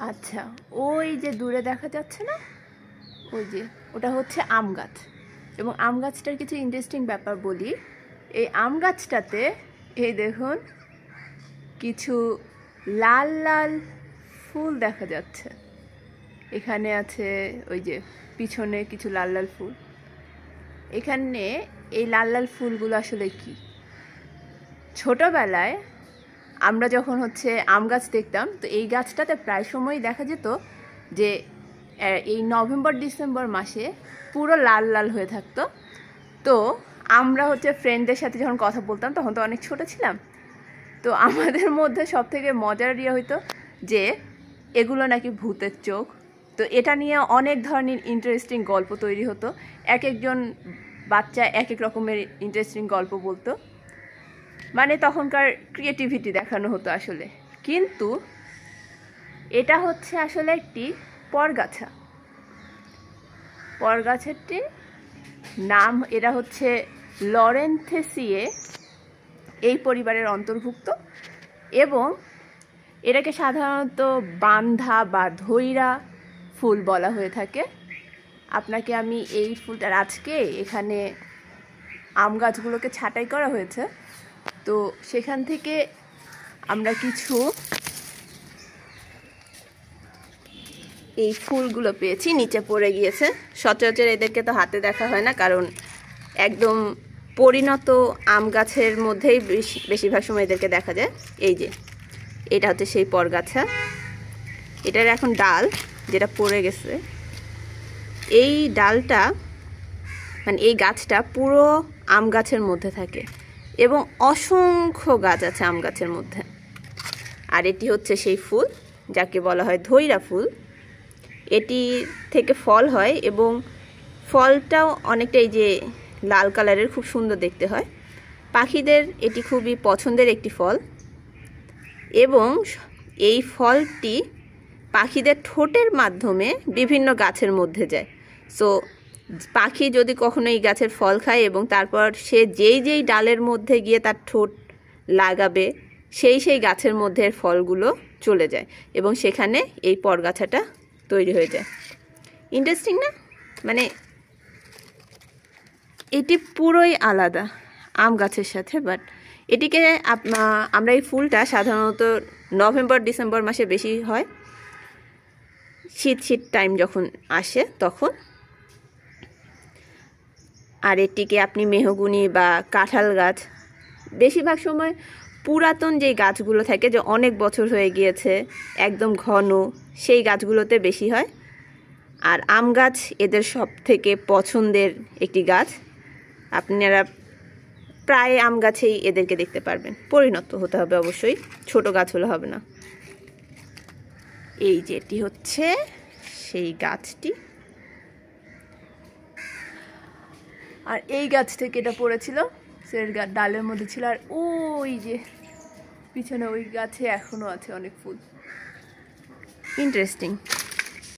আচ্ছা, ওই যে দূরে দেখা যাচ্ছে না, ওই যে ওটা হচ্ছে আম গাছ। এবং আম গাছটার কিছু ইন্টারেস্টিং ব্যাপার বলি। এই আম গাছটাতে এই দেখুন কিছু লাল লাল ফুল দেখা যাচ্ছে। এখানে আছে ওই যে পিছনে কিছু লাল লাল ফুল। এখানে এই লাল লাল ফুলগুলো আসলে কি? ছোটবেলায় আমরা যখন হচ্ছে আম গাছ দেখতাম, তো এই গাছটাতে প্রায় সময়ই দেখা যেত যে এই নভেম্বর ডিসেম্বর মাসে পুরো লাল লাল হয়ে থাকতো। তো আমরা হচ্ছে ফ্রেন্ডদের সাথে যখন কথা বলতাম, তখন তো অনেক ছোট ছিলাম, তো আমাদের মধ্যে সব থেকে মজার হইতো যে এগুলো নাকি ভূতের চোখ। তো এটা নিয়ে অনেক ধরনের ইন্টারেস্টিং গল্প তৈরি হতো। এক একজন বাচ্চা এক এক রকমের ইন্টারেস্টিং গল্প বলতো, মানে তখনকার ক্রিয়েটিভিটি দেখানো হতো আসলে। কিন্তু এটা হচ্ছে আসলে একটি পরগাছা। পরগাছাটির নাম, এরা হচ্ছে লরেন্থেসিয়ে এই পরিবারের অন্তর্ভুক্ত, এবং এটাকে সাধারণত বান্ধা বা ধৈরা ফুল বলা হয়ে থাকে। আপনাকে আমি এই ফুলটার, আজকে এখানে আম গাছগুলোকে ছাঁটাই করা হয়েছে, তো সেখান থেকে আমরা কিছু এই ফুলগুলো পেয়েছি, নিচে পড়ে গিয়েছে। সচরাচর এদেরকে তো হাতে দেখা হয় না, কারণ একদম পরিণত আম গাছের মধ্যেই বেশিরভাগ সময় এদেরকে দেখা যায়। এই যে এটা হচ্ছে সেই পরগাছা, এটার এখন ডাল যেটা পড়ে গেছে, এই ডালটা মানে এই গাছটা পুরো আম গাছের মধ্যে থাকে এবং অসংখ্য গাছ আছে আম গাছের মধ্যে। আর এটি হচ্ছে সেই ফুল যাকে বলা হয় ধৈরা ফুল। এটি থেকে ফল হয় এবং ফলটাও অনেকটা এই যে লাল কালারের, খুব সুন্দর দেখতে হয়। পাখিদের এটি খুবই পছন্দের একটি ফল, এবং এই ফলটি পাখিদের ঠোঁটের মাধ্যমে বিভিন্ন গাছের মধ্যে যায়। সো পাখি যদি কখনো এই গাছের ফল খায় এবং তারপর সে যেই যেই ডালের মধ্যে গিয়ে তার ঠোঁট লাগাবে, সেই সেই গাছের মধ্যে ফলগুলো চলে যায় এবং সেখানে এই পরগাছাটা তৈরি হয়ে যায়। ইন্টারেস্টিং না? মানে এটি পুরোই আলাদা আম গাছের সাথে। বাট এটিকে আমরা এই ফুলটা সাধারণত নভেম্বর ডিসেম্বর মাসে বেশি হয়, শীত টাইম যখন আসে তখন। আর এটিকে আপনি মেহগুনি বা কাঁঠাল গাছ, বেশিরভাগ সময় পুরাতন যেই গাছগুলো থাকে যে অনেক বছর হয়ে গিয়েছে একদম ঘন, সেই গাছগুলোতে বেশি হয়। আর আম গাছ এদের সব থেকে পছন্দের একটি গাছ। আপনারা প্রায় আম গাছেই এদেরকে দেখতে পারবেন। পরিণত হতে হবে অবশ্যই, ছোট গাছ হলে হবে না। এই যেটি হচ্ছে সেই গাছটি, আর এই গাছ থেকে এটা পড়েছিল, সে ডালের মধ্যে ছিল। আর ওই যে পিছনে ওই গাছে এখনো আছে অনেক ফুল। ইন্টারেস্টিং।